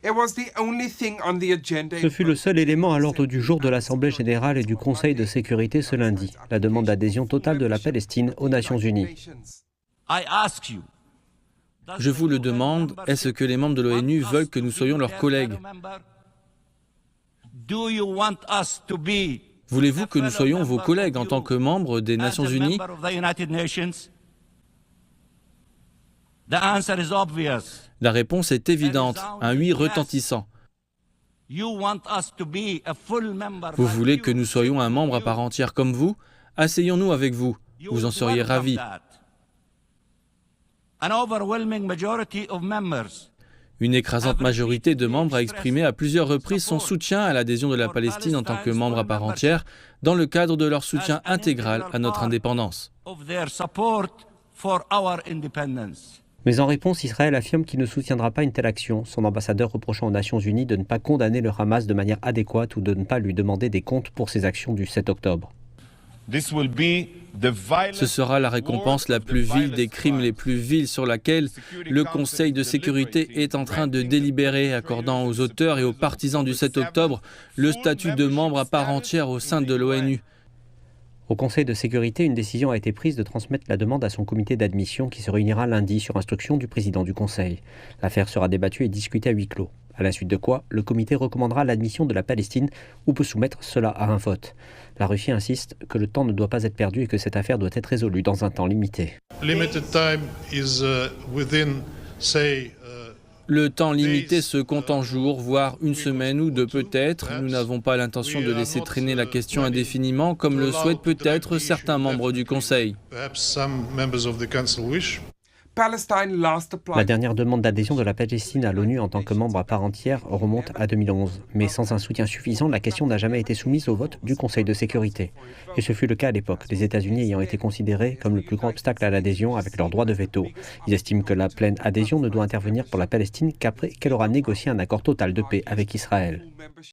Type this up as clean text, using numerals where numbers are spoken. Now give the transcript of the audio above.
Ce fut le seul élément à l'ordre du jour de l'Assemblée générale et du Conseil de sécurité ce lundi, la demande d'adhésion totale de la Palestine aux Nations unies. Je vous le demande, est-ce que les membres de l'ONU veulent que nous soyons leurs collègues? Voulez-vous que nous soyons vos collègues en tant que membres des Nations unies? La réponse est évidente, un oui retentissant. Vous voulez que nous soyons un membre à part entière comme vous? Asseyons-nous avec vous, vous en seriez ravis. Une écrasante majorité de membres a exprimé à plusieurs reprises son soutien à l'adhésion de la Palestine en tant que membre à part entière, dans le cadre de leur soutien intégral à notre indépendance. Mais en réponse, Israël affirme qu'il ne soutiendra pas une telle action, son ambassadeur reprochant aux Nations unies de ne pas condamner le Hamas de manière adéquate ou de ne pas lui demander des comptes pour ses actions du 7 octobre. Ce sera la récompense la plus vile des crimes les plus vils sur laquelle le Conseil de sécurité est en train de délibérer, accordant aux auteurs et aux partisans du 7 octobre le statut de membre à part entière au sein de l'ONU. Au Conseil de sécurité, une décision a été prise de transmettre la demande à son comité d'admission qui se réunira lundi sur instruction du président du Conseil. L'affaire sera débattue et discutée à huis clos. À la suite de quoi, le comité recommandera l'admission de la Palestine ou peut soumettre cela à un vote. La Russie insiste que le temps ne doit pas être perdu et que cette affaire doit être résolue dans un temps limité. Le temps limité se compte en jours, voire une semaine ou deux peut-être. Nous n'avons pas l'intention de laisser traîner la question indéfiniment, comme le souhaitent peut-être certains membres du Conseil. La dernière demande d'adhésion de la Palestine à l'ONU en tant que membre à part entière remonte à 2011. Mais sans un soutien suffisant, la question n'a jamais été soumise au vote du Conseil de sécurité. Et ce fut le cas à l'époque, les États-Unis ayant été considérés comme le plus grand obstacle à l'adhésion avec leur droit de veto. Ils estiment que la pleine adhésion ne doit intervenir pour la Palestine qu'après qu'elle aura négocié un accord total de paix avec Israël.